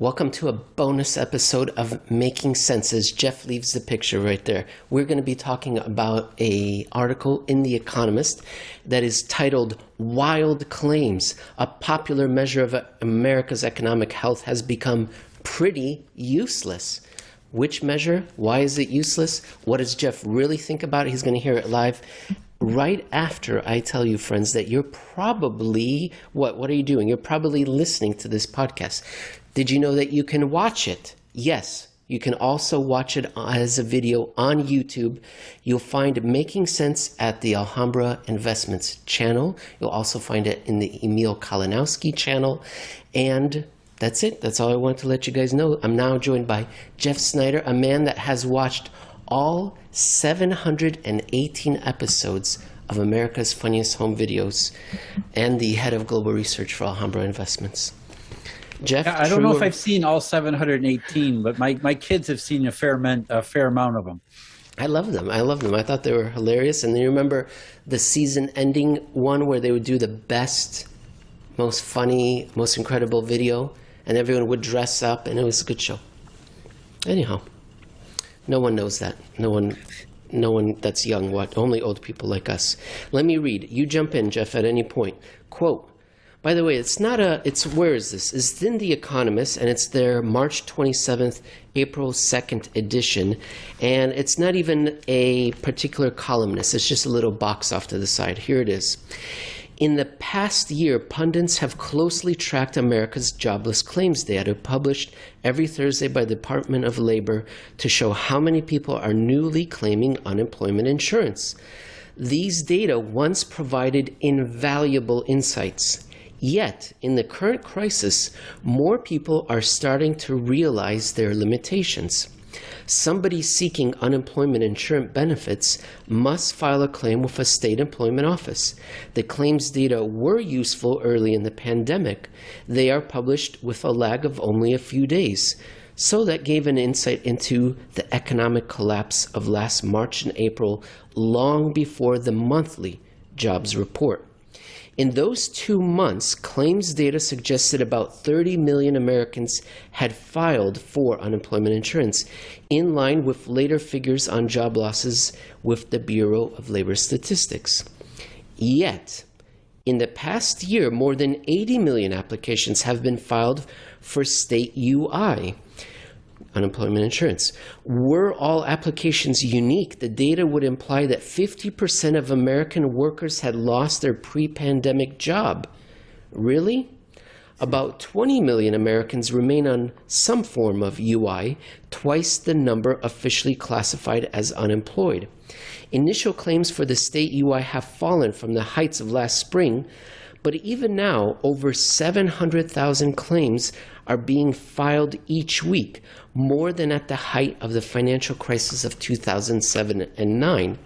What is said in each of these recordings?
Welcome to a bonus episode of Making Sense as Jeff leaves the picture right there. We're going to be talking about an article in The Economist that is titled Wild Claims. A popular measure of America's economic health has become pretty useless. Which measure? Why is it useless? What does Jeff really think about it? He's going to hear it live right after I tell you, friends, that you're probably, what are you doing? You're probably listening to this podcast. Did you know that you can watch it? Yes, you can also watch it as a video on YouTube. You'll find Making Sense at the Alhambra Investments channel. You'll also find it in the Emil Kalinowski channel. And that's it. That's all I wanted to let you guys know. I'm now joined by Jeff Snider, a man that has watched all 718 episodes of America's Funniest Home Videos and the head of global research for Alhambra Investments. Jeff, I don't know if I've seen all 718, but my kids have seen a fair amount of them. I love them. I thought they were hilarious. And then you remember the season-ending one where they would do the best, most funny, most incredible video, and everyone would dress up, and it was a good show. Anyhow, no one knows that. No one that's young. Only old people like us. Let me read. You jump in, Jeff, at any point. Quote. By the way, where is this? It's in The Economist, and it's their March 27th, April 2nd edition. And it's not even a particular columnist. It's just a little box off to the side. Here it is. In the past year, pundits have closely tracked America's jobless claims data published every Thursday by the Department of Labor to show how many people are newly claiming unemployment insurance. These data once provided invaluable insights. Yet, in the current crisis, more people are starting to realize their limitations. Somebody seeking unemployment insurance benefits must file a claim with a state employment office. The claims data were useful early in the pandemic. They are published with a lag of only a few days. So that gave an insight into the economic collapse of last March and April, long before the monthly jobs report. In those 2 months, claims data suggested about 30 million Americans had filed for unemployment insurance, in line with later figures on job losses with the Bureau of Labor Statistics. Yet, in the past year, more than 80 million applications have been filed for state UI, unemployment insurance. Were all applications unique, the data would imply that 50% of American workers had lost their pre-pandemic job. Really? About 20 million Americans remain on some form of UI, twice the number officially classified as unemployed. Initial claims for the state UI have fallen from the heights of last spring, but even now, over 700,000 claims are being filed each week, more than at the height of the financial crisis of 2007 and 9.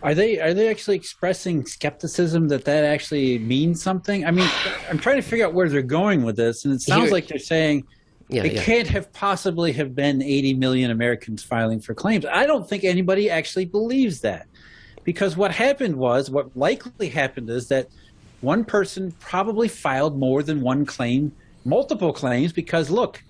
Are they actually expressing skepticism that actually means something? I mean, I'm trying to figure out where they're going with this, and it sounds like they're saying can't have possibly have been 80 million Americans filing for claims. I don't think anybody actually believes that, because what likely happened is that one person probably filed more than one claim, multiple claims, because look,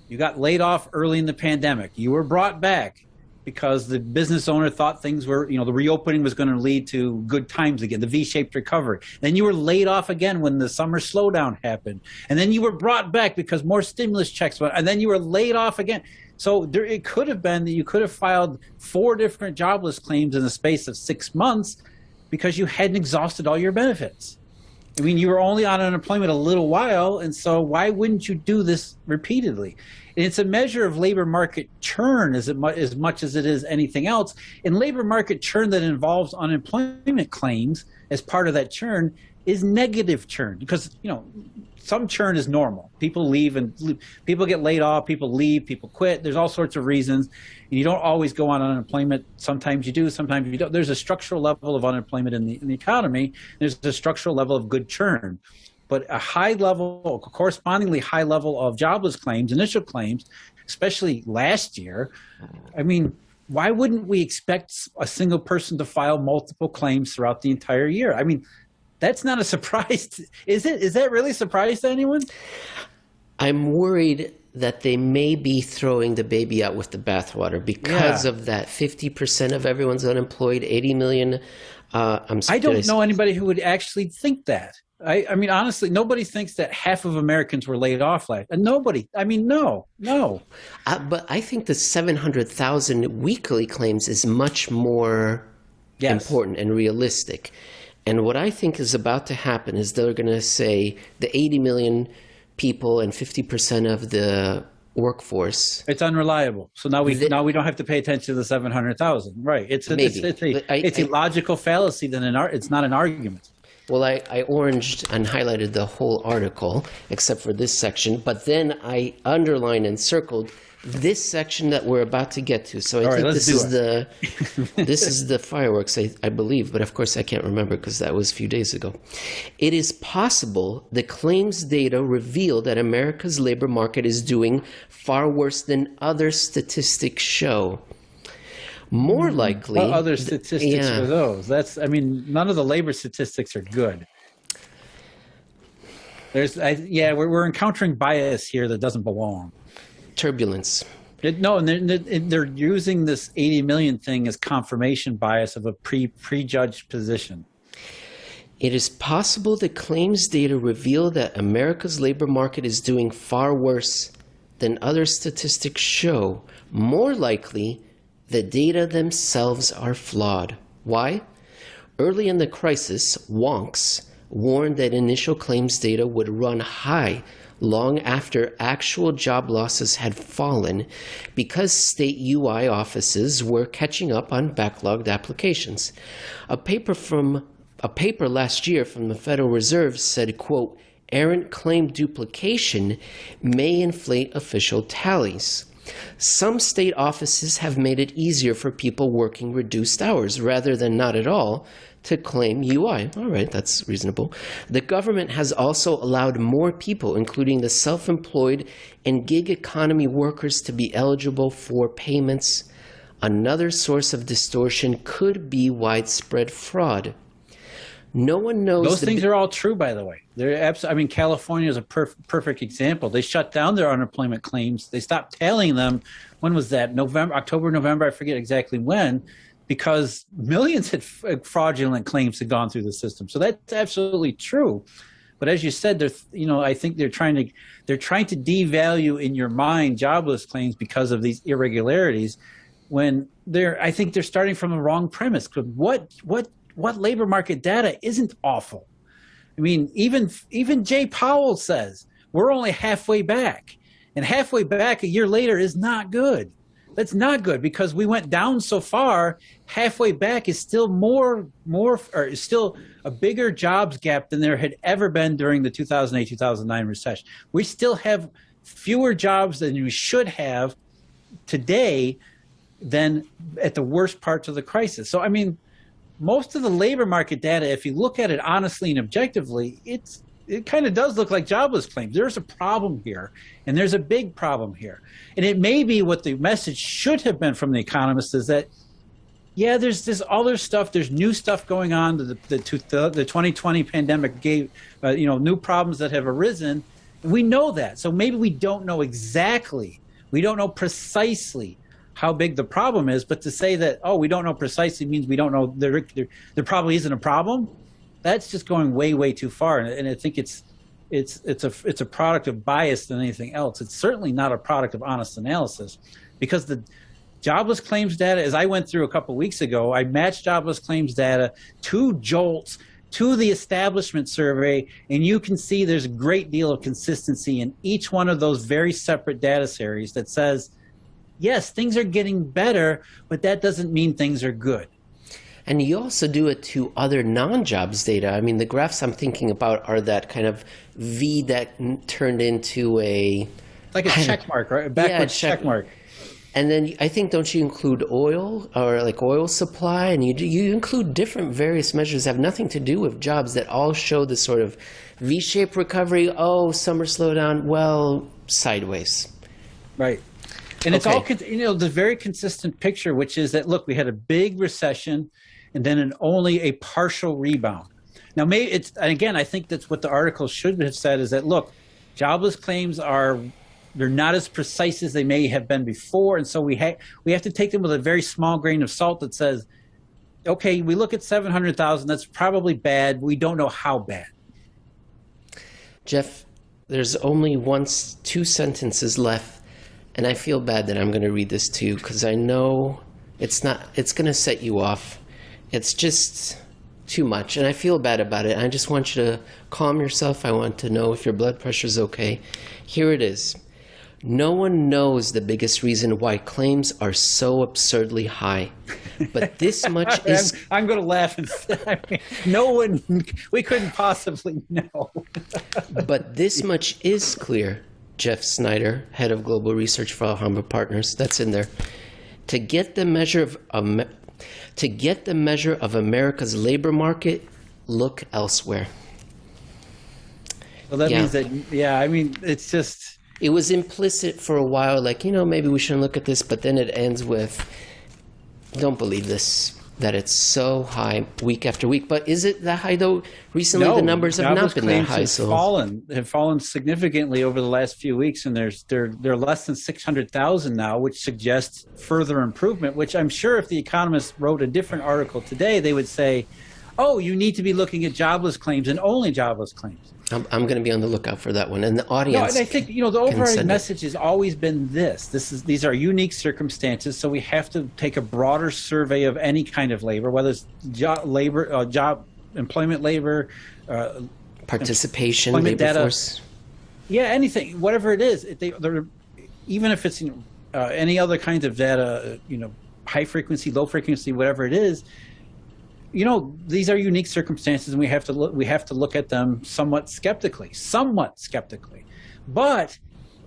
you got laid off early in the pandemic. You were brought back because the business owner thought things were, the reopening was going to lead to good times again, the V-shaped recovery. Then you were laid off again when the summer slowdown happened. And then you were brought back because more stimulus checks went, and then you were laid off again. So it could have been that you could have filed 4 different jobless claims in the space of 6 months because you hadn't exhausted all your benefits. I mean, you were only on unemployment a little while, and so why wouldn't you do this repeatedly? And it's a measure of labor market churn as much as it is anything else. And labor market churn that involves unemployment claims as part of that churn is negative churn, because some churn is normal. People leave, and people get laid off, people leave, people quit. There's all sorts of reasons. And you don't always go on unemployment. Sometimes you do, sometimes you don't. There's a structural level of unemployment in the economy. There's a structural level of good churn. But a correspondingly high level of jobless claims, initial claims, especially last year, I mean, why wouldn't we expect a single person to file multiple claims throughout the entire year? I mean, that's not a surprise. Is it? Is that really a surprise to anyone? I'm worried that they may be throwing the baby out with the bathwater because of that 50% of everyone's unemployed, 80 million. I don't know anybody who would actually think that. I mean, honestly, nobody thinks that half of Americans were laid off last. Nobody. I mean, no. But I think the 700,000 weekly claims is much more important and realistic. And what I think is about to happen is they're going to say the 80 million people and 50% of the workforce. It's unreliable. So now we don't have to pay attention to the 700,000. Right. It's a logical fallacy. It's not an argument. Well, I oranged and highlighted the whole article except for this section, but then I underlined and circled this section that we're about to get to. So I think this is the fireworks, I believe, but of course I can't remember because that was a few days ago. It is possible the claims data reveal that America's labor market is doing far worse than other statistics show. More likely, what other statistics are those? None of the labor statistics are good. We're encountering bias here that doesn't belong. Turbulence. And they're using this 80 million thing as confirmation bias of a prejudged position. It is possible the claims data reveal that America's labor market is doing far worse than other statistics show. More likely, the data themselves are flawed. Why? Early in the crisis, wonks warned that initial claims data would run high long after actual job losses had fallen because state UI offices were catching up on backlogged applications. A paper last year from the Federal Reserve said, quote, errant claim duplication may inflate official tallies. Some state offices have made it easier for people working reduced hours rather than not at all to claim UI. All right, that's reasonable. The government has also allowed more people, including the self-employed and gig economy workers, to be eligible for payments. Another source of distortion could be widespread fraud. No one knows. Those things are all true, by the way. California is a perfect example. They shut down their unemployment claims. They stopped tallying them. When was that? October, November, I forget exactly when, because millions of fraudulent claims had gone through the system. So that's absolutely true. But as you said, I think they're trying to devalue in your mind jobless claims because of these irregularities, when I think they're starting from the wrong premise. Because what labor market data isn't awful? I mean, even Jay Powell says we're only halfway back, and halfway back a year later is not good. That's not good because we went down so far. Halfway back is still is still a bigger jobs gap than there had ever been during the 2008-2009 recession. We still have fewer jobs than we should have today than at the worst parts of the crisis. So, I mean, most of the labor market data, if you look at it honestly and objectively, it kind of does look like jobless claims. There's a problem here, and there's a big problem here. And it may be what the message should have been from the Economist is that, there's this other stuff, there's new stuff going on. The 2020 pandemic gave, new problems that have arisen. And we know that. So maybe we don't know precisely how big the problem is, but to say that, we don't know precisely means we don't know there probably isn't a problem. That's just going way, way too far. And I think it's a product of bias than anything else. It's certainly not a product of honest analysis, because the jobless claims data, as I went through a couple of weeks ago, I matched jobless claims data to JOLTS, to the establishment survey, and you can see there's a great deal of consistency in each one of those very separate data series that says, yes, things are getting better, but that doesn't mean things are good. And you also do it to other non-jobs data. I mean, the graphs I'm thinking about are that kind of V that turned into a check mark, right? A backwards check mark. And then I think, don't you include oil or like oil supply? And you include different various measures that have nothing to do with jobs that all show the sort of V-shaped recovery. Oh, summer slowdown. Sideways. Right. And it's all, the very consistent picture, which is that, look, we had a big recession and then only a partial rebound. Now, and again, I think that's what the article should have said is that, look, jobless claims are they're not as precise as they may have been before, and so we have to take them with a very small grain of salt that says, okay, we look at 700,000. That's probably bad. We don't know how bad. Jeff, there's only two sentences left, and I feel bad that I'm going to read this to you because I know it's going to set you off. It's just too much, and I feel bad about it. I just want you to calm yourself. I want to know if your blood pressure is okay. Here it is. No one knows the biggest reason why claims are so absurdly high, but this much is... I'm going to laugh and say, I mean, no one, we couldn't possibly know. But this much is clear, Jeff Snider, head of global research for Alhambra Partners, that's in there. To get the measure of America's labor market, look elsewhere. Well, that means that, I mean, it's just... It was implicit for a while, like, maybe we shouldn't look at this, but then it ends with, don't believe this, that it's so high week after week. But is it that high, though? Recently, the numbers have not been that high. Have fallen significantly over the last few weeks, and they're less than 600,000 now, which suggests further improvement, which I'm sure if the Economist wrote a different article today, they would say, oh, you need to be looking at jobless claims and only jobless claims. I'm going to be on the lookout for that one, and the audience. No, and I think the overriding message has always been these are unique circumstances, so we have to take a broader survey of any kind of labor, whether it's employment labor, participation, employment labor data, force. Yeah, anything, whatever it is. Even if it's any other kinds of data, high frequency, low frequency, whatever it is. These are unique circumstances, and we have to look at them somewhat skeptically. But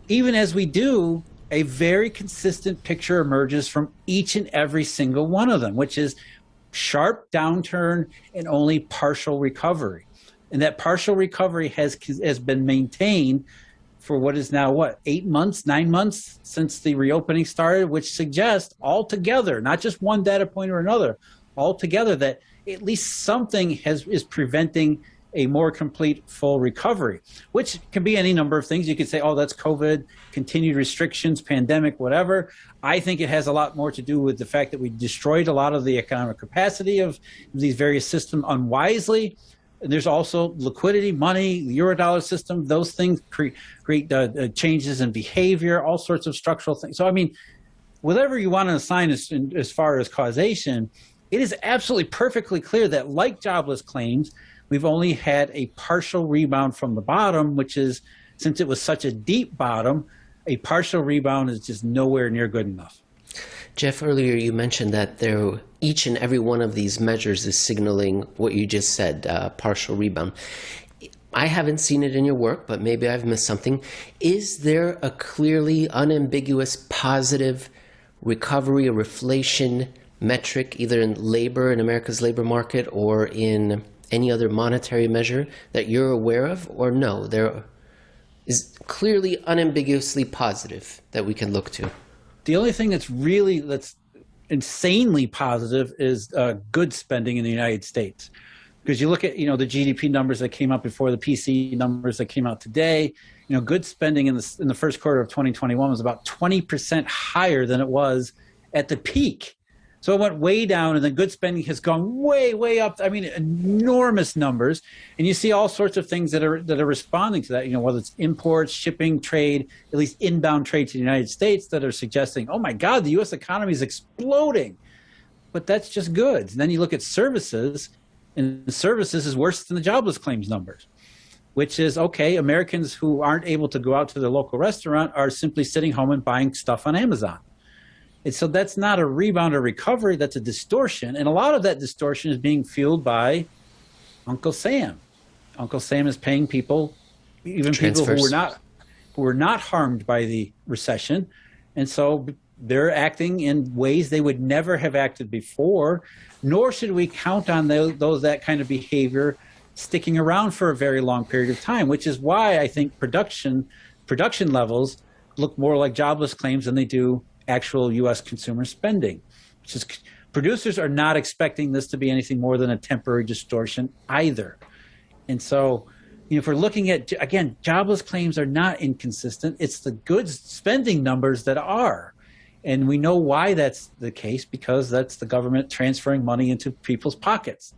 even as we do, a very consistent picture emerges from each and every single one of them, which is sharp downturn and only partial recovery. And that partial recovery has been maintained for what is now 8 months, 9 months since the reopening started, which suggests altogether, not just one data point or another, altogether that at least something is preventing a more complete full recovery, which can be any number of things. You could say, oh, that's COVID, continued restrictions, pandemic, whatever. I think it has a lot more to do with the fact that we destroyed a lot of the economic capacity of these various systems unwisely. And there's also liquidity, money, the Eurodollar system. Those things create changes in behavior, all sorts of structural things. So, I mean, whatever you want to assign as far as causation, it is absolutely perfectly clear that, like jobless claims, we've only had a partial rebound from the bottom, which is, since it was such a deep bottom, a partial rebound is just nowhere near good enough. Jeff, earlier you mentioned that each and every one of these measures is signaling what you just said, partial rebound. I haven't seen it in your work, but maybe I've missed something. Is there a clearly unambiguous positive recovery or reflation metric, either in labor, in America's labor market, or in any other monetary measure that you're aware of? Or no, there is clearly unambiguously positive that we can look to? The only thing that's insanely positive is goods spending in the United States. Because you look at, the GDP numbers that came out before, the PCE numbers that came out today, goods spending in the first quarter of 2021 was about 20% higher than it was at the peak. So it went way down, and then goods spending has gone way, way up. I mean, enormous numbers. And you see all sorts of things that are responding to that, whether it's imports, shipping, trade, at least inbound trade to the United States, that are suggesting, oh my God, the U.S. economy is exploding. But that's just goods. And then you look at services, and services is worse than the jobless claims numbers, which is, okay, Americans who aren't able to go out to their local restaurant are simply sitting home and buying stuff on Amazon. And so that's not a rebound or recovery, that's a distortion. And a lot of that distortion is being fueled by Uncle Sam. Uncle Sam is paying people, even transfers. People who were not harmed by the recession. And so they're acting in ways they would never have acted before, nor should we count on that kind of behavior sticking around for a very long period of time, which is why I think production levels look more like jobless claims than they do actual U.S. consumer spending. Which is, producers are not expecting this to be anything more than a temporary distortion either. And so if we're looking at, again, jobless claims are not inconsistent. It's the goods spending numbers that are. And we know why that's the case, because that's the government transferring money into people's pockets.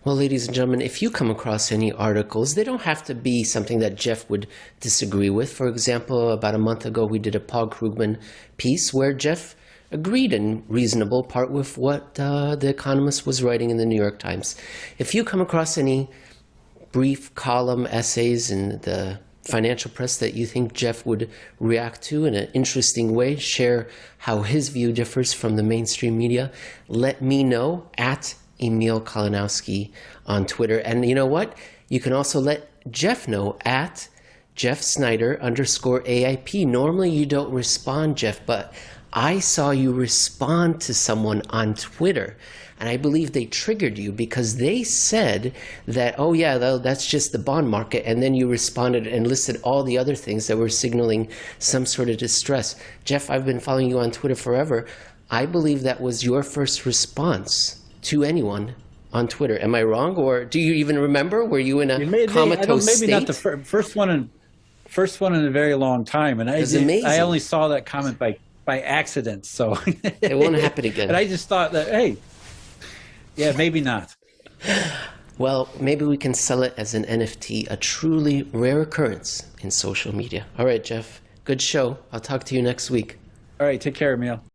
Well, ladies and gentlemen, if you come across any articles, they don't have to be something that Jeff would disagree with. For example, about a month ago, we did a Paul Krugman piece where Jeff agreed in reasonable part with what the Economist was writing in the New York Times. If you come across any brief column essays in the financial press that you think Jeff would react to in an interesting way, share how his view differs from the mainstream media, let me know at Emil Kalinowski on Twitter. And you know what? You can also let Jeff know at Jeff Snider _AIP. Normally you don't respond, Jeff, but I saw you respond to someone on Twitter. And I believe they triggered you because they said that, oh yeah, that's just the bond market. And then you responded and listed all the other things that were signaling some sort of distress. Jeff, I've been following you on Twitter forever. I believe that was your first response to anyone on Twitter. Am I wrong? Or do you even remember? Were you in a comatose state? Maybe not the first one in a very long time. And I only saw that comment by accident. So it won't happen again. And I just thought that, hey, yeah, maybe not. Well, maybe we can sell it as an NFT, a truly rare occurrence in social media. All right, Jeff, good show. I'll talk to you next week. All right, take care, Emil.